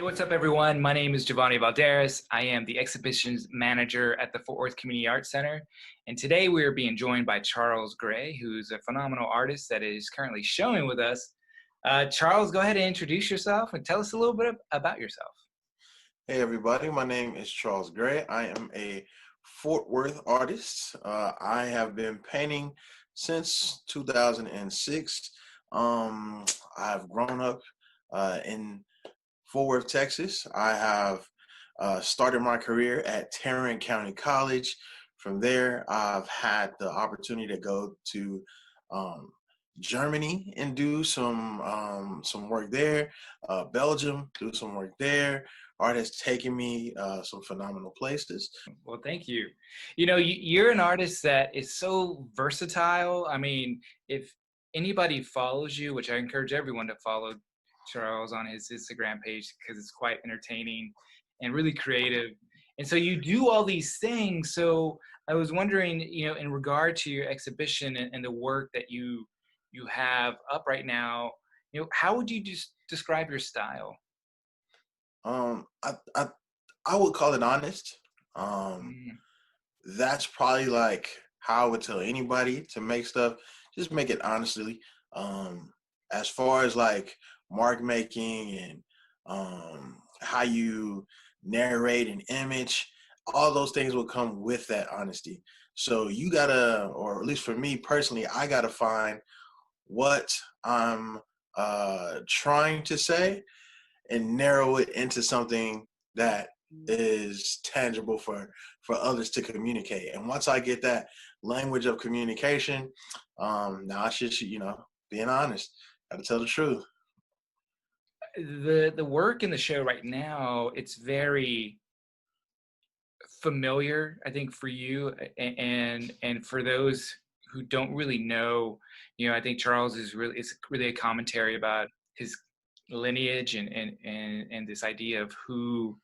What's up, everyone? My name is Giovanni Valderas. I am the exhibitions manager at the Fort Worth Community Arts Center. And today we are being joined by Charles Gray, who's a phenomenal artist that is currently showing with us. Charles, go ahead and introduce yourself and tell us a little bit about yourself. Hey everybody, my name is Charles Gray. I am a Fort Worth artist. I have been painting since 2006. I've grown up in Fort Worth, Texas. I have started my career at Tarrant County College. From there, I've had the opportunity to go to um, Germany and do some work there. Belgium, do some work there. Art has taken me some phenomenal places. Well, thank you. You know, you're an artist that is so versatile. I mean, if anybody follows you, which I encourage everyone to follow Charles on his Instagram page because it's quite entertaining and really creative. And so you do all these things. So I was wondering, in regard to your exhibition and the work that you have up right now, how would you just describe your style? Um, I, I I would call it honest. Um, Mm, that's probably like how I would tell anybody to make stuff. Just make it honestly. Um, as far as like mark making and how you narrate an image, all those things will come with that honesty. So you gotta, or at least for me personally, I gotta find what I'm trying to say and narrow it into something that is tangible for others to communicate. And once I get that language of communication, now I should being honest, gotta tell the truth. the work in the show right now, it's very familiar, I think, for you and for those who don't really know, I think Charles is really a commentary about his lineage and this idea of who,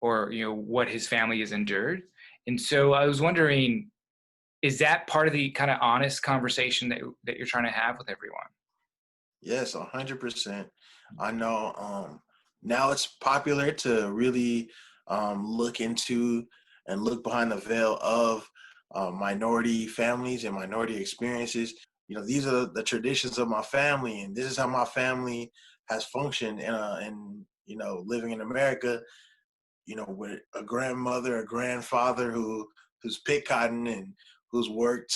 or what his family has endured. And so I was wondering, is that part of the kind of honest conversation that you're trying to have with everyone? Yes, 100%. I know now it's popular to really look into and look behind the veil of minority families and minority experiences. These are the traditions of my family, and this is how my family has functioned living in America. With a grandmother, a grandfather who's picked cotton and who's worked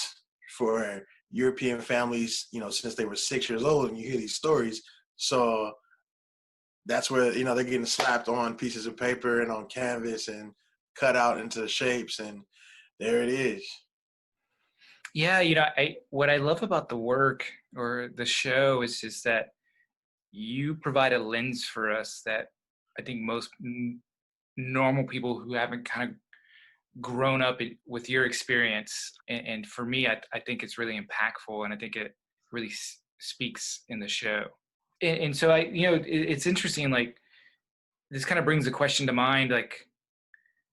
for European families, since they were 6 years old, and you hear these stories. So that's where, they're getting slapped on pieces of paper and on canvas and cut out into shapes, and there it is. Yeah, what I love about the work or the show is just that you provide a lens for us that I think most normal people who haven't kind of grown up with your experience, and for me, I think it's really impactful, and I think it really speaks in the show. And so it's interesting. Like, this kind of brings a question to mind. Like,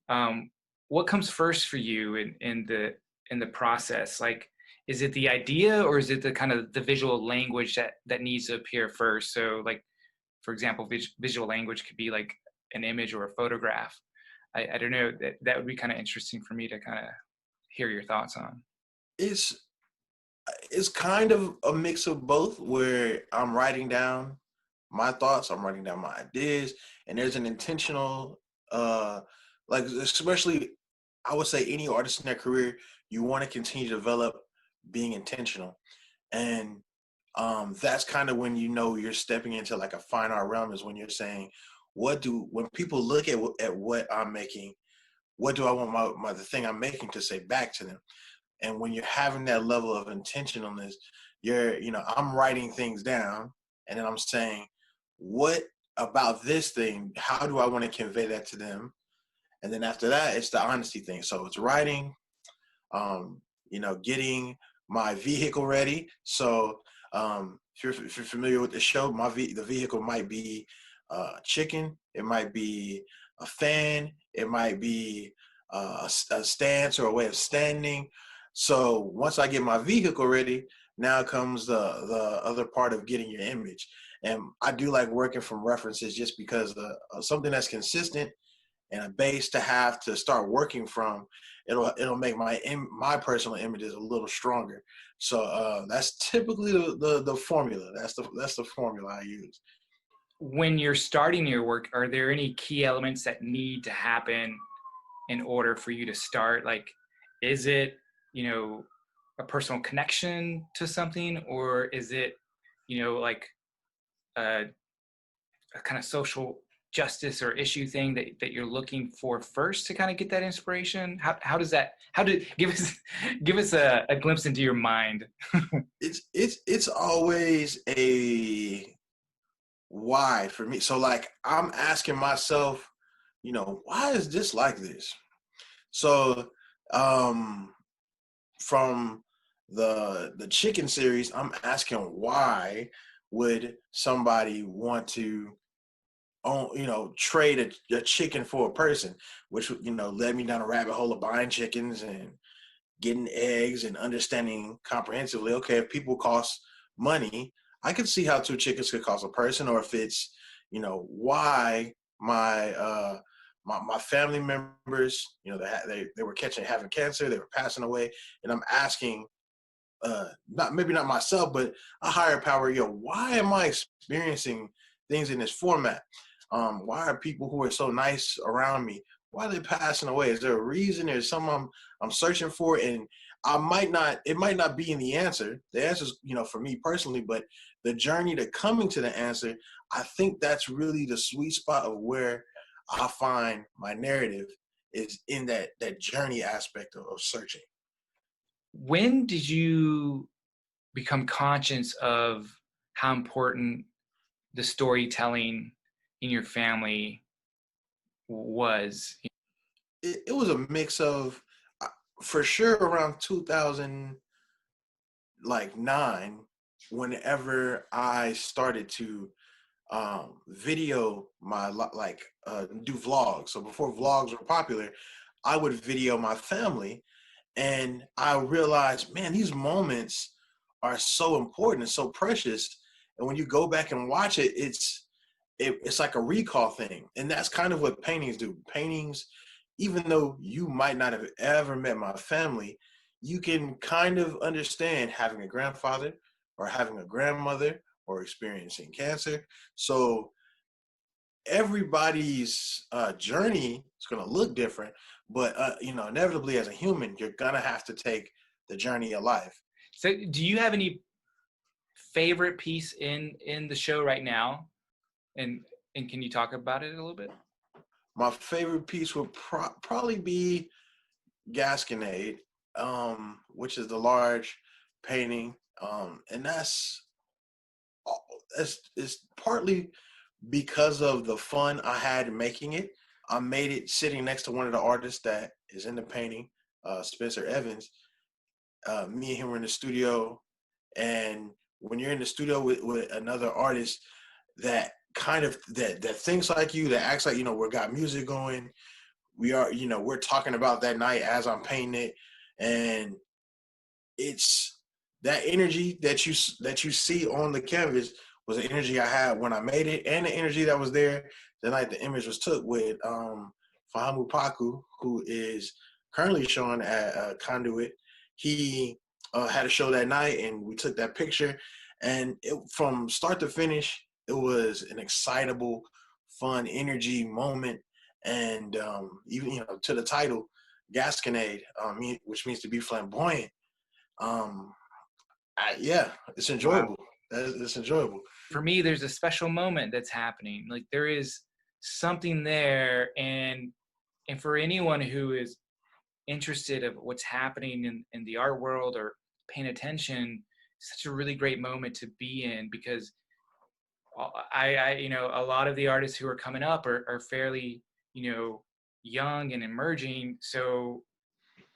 um, what comes first for you in the process? Like, is it the idea, or is it the kind of the visual language that needs to appear first? So, like, for example, visual language could be like an image or a photograph. I don't know, that would be kind of interesting for me to kind of hear your thoughts on. It's it's kind of a mix of both, where I'm writing down my thoughts, I'm writing down my ideas, and there's an intentional, like, especially, I would say any artist in their career, you want to continue to develop being intentional. And that's kind of when you're stepping into like a fine art realm, is when you're saying, when people look at what I'm making, what do I want the thing I'm making to say back to them? And when you're having that level of intentionalness, I'm writing things down, and then I'm saying, what about this thing? How do I want to convey that to them? And then after that, it's the honesty thing. So it's writing, um, getting my vehicle ready. So if you're familiar with the show, the vehicle might be chicken, it might be a fan, it might be a stance or a way of standing. So once I get my vehicle ready, now comes the other part of getting your image. And I do like working from references just because something that's consistent and a base to have to start working from, it'll make my personal images a little stronger. So that's typically the formula. That's the formula I use. When you're starting your work, are there any key elements that need to happen in order for you to start? Like, is it, you know, a personal connection to something, or is it, like a kind of social justice or issue thing that you're looking for first to kind of get that inspiration? How does that, how did, give us, give us a glimpse into your mind. It's always a why for me. So like I'm asking myself, why is this like this? So from the chicken series, I'm asking why would somebody want to trade a chicken for a person, which led me down a rabbit hole of buying chickens and getting eggs and understanding comprehensively, okay, if people cost money, I could see how two chickens could cost a person, or if it's, why my family members, they were having cancer, they were passing away, and I'm asking, not myself, but a higher power, why am I experiencing things in this format? Why are people who are so nice around me, why are they passing away? Is there a reason? There's something I'm searching for, and it might not be in the answer. The answer's, for me personally, but the journey to coming to the answer, I think that's really the sweet spot of where I find my narrative is in that journey aspect of searching. When did you become conscious of how important the storytelling in your family was? It was a mix of, uh, for sure, around 2000, like 9, whenever I started to video do vlogs. So before vlogs were popular, I would video my family, and I realized, man, these moments are so important and so precious. And when you go back and watch it, it's like a recall thing. And that's kind of what paintings do. Paintings, even though you might not have ever met my family, you can kind of understand having a grandfather or having a grandmother or experiencing cancer. So everybody's journey is going to look different, but inevitably as a human, you're going to have to take the journey of life. So do you have any favorite piece in the show right now, and can you talk about it a little bit? My favorite piece would probably be Gasconade, which is the large painting, and it's partly because of the fun I had making it. I made it sitting next to one of the artists that is in the painting, Spencer Evans. Me and him were in the studio, and when you're in the studio with another artist that kind of that thinks like you, that acts like we got music going, we're talking about that night as I'm painting it, and it's that energy that you see on the canvas was the energy I had when I made it, and the energy that was there the night the image was took with Fahamu Paku, who is currently showing at Conduit. He had a show that night, and we took that picture, and from start to finish, it was an excitable, fun energy moment, and even to the title, Gasconade, which means to be flamboyant. Um, yeah, it's Wow. enjoyable. It's enjoyable. For me, there's a special moment that's happening. Like there is something there, and for anyone who is interested of what's happening in the art world or paying attention, such a really great moment to be in, because a lot of the artists who are coming up are fairly, young and emerging. So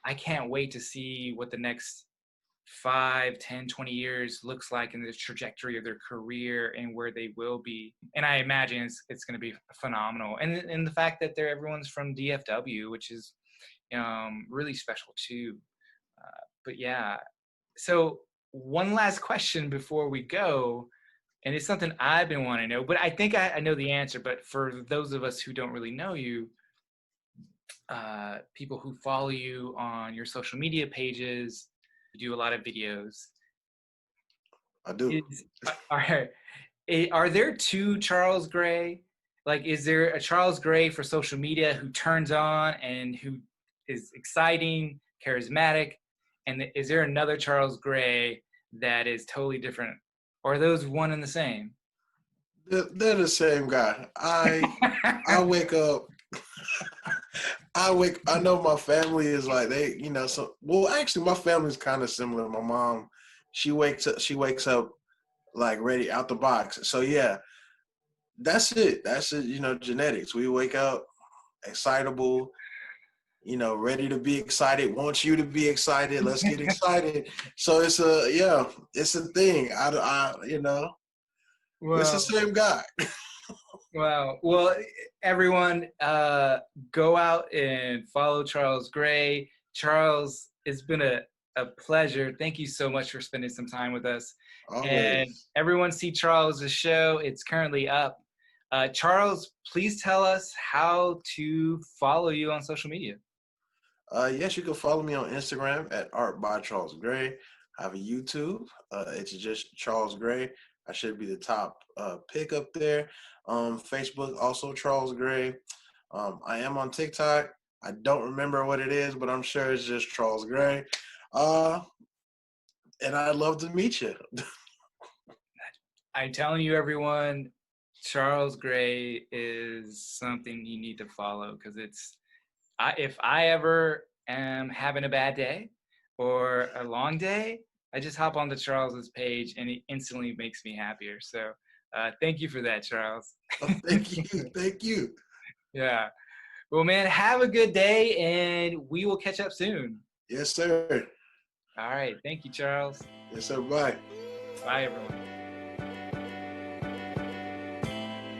I can't wait to see what the next 5, 10, 20 years looks like in the trajectory of their career and where they will be. And I imagine it's going to be phenomenal. And the fact that everyone's from DFW, which is really special too. But yeah, so one last question before we go, and it's something I've been wanting to know, but I think I know the answer. But for those of us who don't really know you, people who follow you on your social media pages, you do a lot of videos. I do. Is are are there two Charles Gray? Like, is there a Charles Gray for social media who turns on and who is exciting, charismatic, and is there another Charles Gray that is totally different, or are those one and the same? They're the same guy. I wake up. I know my family is like they, so well actually my family is kind of similar. My mom, she wakes up like ready out the box. So yeah, that's it. That's it, genetics. We wake up excitable, ready to be excited, wants you to be excited. Let's get excited. So it's a thing. It's the Well, same guy. wow. Well, everyone, go out and follow Charles Gray. Charles, it's been a pleasure. Thank you so much for spending some time with us. And Always. everyone see Charles' show. It's currently up. Charles, please tell us how to follow you on social media. Yes, you can follow me on Instagram at Art by Charles Gray. I have a YouTube. It's just Charles Gray. I should be the top pick up there. Facebook also Charles Gray. I am on TikTok. I don't remember what it is, but I'm sure it's just Charles Gray. Uh, and I'd love to meet you. I'm telling you, everyone, Charles Gray is something you need to follow because if I ever am having a bad day or a long day, I just hop onto Charles's page and it instantly makes me happier. So thank you for that, Charles. Thank you. Thank you. Yeah. Well, man, have a good day and we will catch up soon. Yes, sir. All right. Thank you, Charles. Yes, sir. Bye. Bye, everyone.